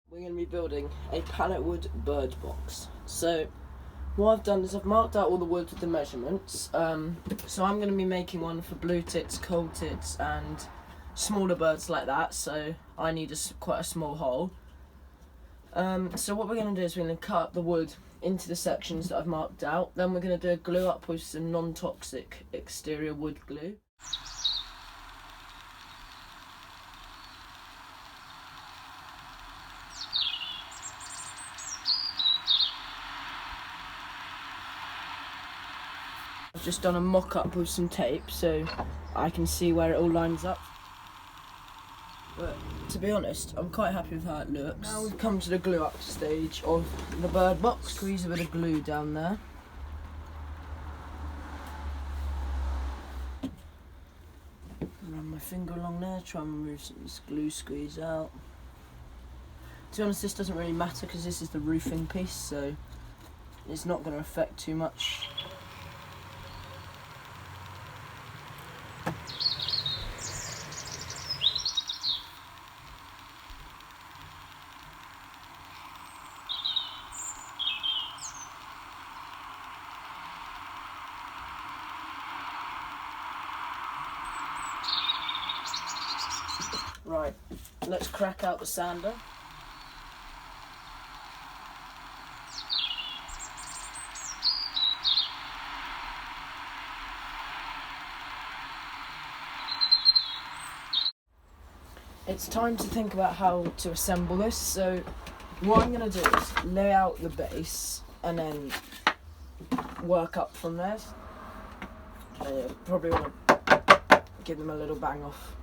We're going to be building a pallet wood bird box. So what I've done is I've marked out all the wood with the measurements. So I'm going to be making one for blue tits, cold tits and smaller birds like that. So I need quite a small hole. So what we're going to do is we're going to cut up the wood into the sections that I've marked out. Then we're going to do a glue up with some non-toxic exterior wood glue. I've just done a mock-up with some tape so I can see where it all lines up. But to be honest, I'm quite happy with how it looks. Now we've come to the glue up stage of the bird box. Squeeze a bit of glue down there. Run my finger along there, try and remove some of this glue, squeeze out. To be honest, this doesn't really matter because this is the roofing piece, so it's not going to affect too much. Right, let's crack out the sander. It's time to think about how to assemble this, so what I'm going to do is lay out the base and then work up from there. Probably want to give them a little bang off.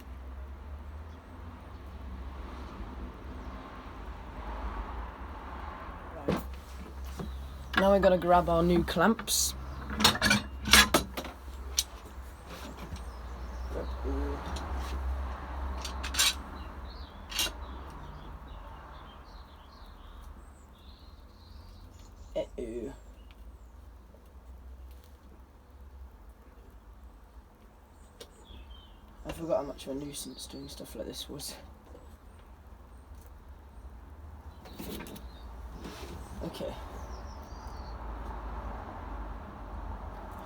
Right. Now we're going to grab our new clamps. I forgot how much of a nuisance doing stuff like this was. Okay.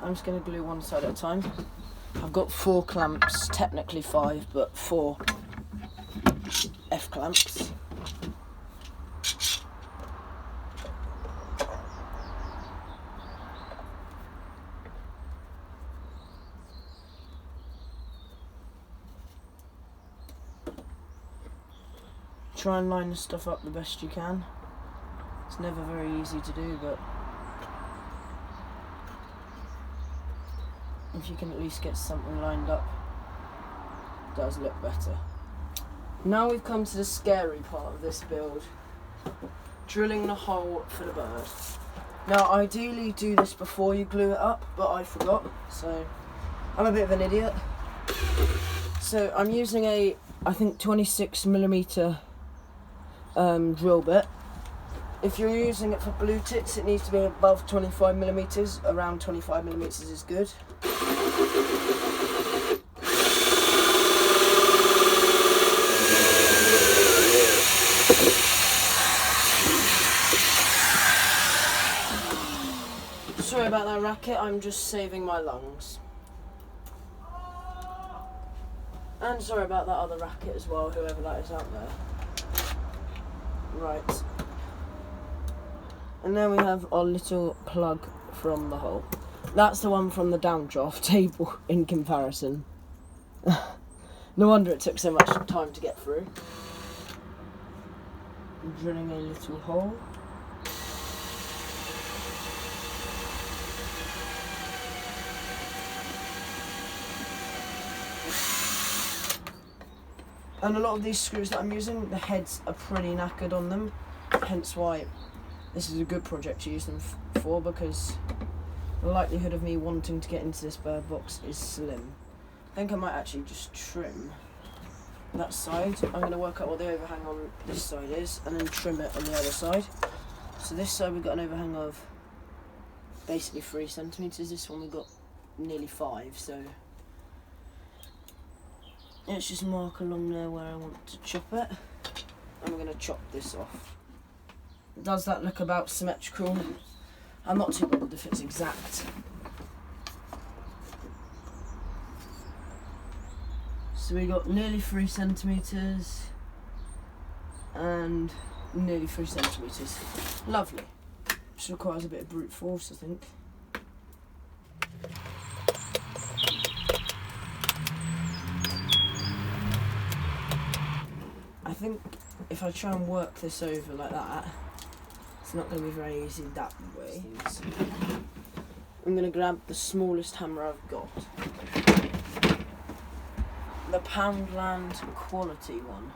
I'm just going to glue one side at a time. I've got 4 clamps, technically 5, but 4 F clamps. Try and line the stuff up the best you can. It's never very easy to do, but if you can at least get something lined up, it does look better. Now we've come to the scary part of this build, drilling the hole for the bird. Now ideally do this before you glue it up, but I forgot, so I'm a bit of an idiot. So I'm using a, I think 26mm drill bit. If you're using it for blue tits, it needs to be above 25mm. Around 25mm is good. Sorry about that racket, I'm just saving my lungs. And sorry about that other racket as well, whoever that is out there. Right. And then we have our little plug from the hole. That's the one from the downdraft table in comparison. No wonder it took so much time to get through. I'm drilling a little hole. And a lot of these screws that I'm using, the heads are pretty knackered on them, hence why this is a good project to use them for, because the likelihood of me wanting to get into this bird box is slim. I think I might actually just trim that side. I'm going to work out what the overhang on this side is and then trim it on the other side. So this side we've got an overhang of basically 3cm, this one we've got nearly 5, so let's just mark along there where I want to chop it. and we're going to chop this off. Does that look about symmetrical? I'm not too bothered if it's exact. So we got nearly 3 centimetres and nearly 3 centimetres. Lovely. Which requires a bit of brute force, I think. I think if I try and work this over like that, it's not going to be very easy that way. I'm going to grab the smallest hammer I've got. The Poundland quality one.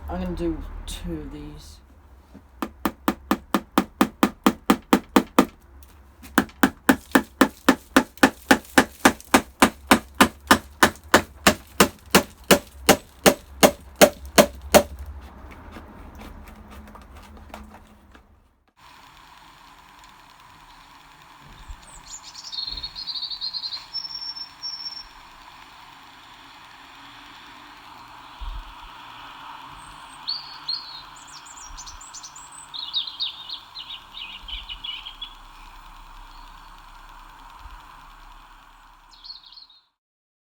I'm going to do 2 of these.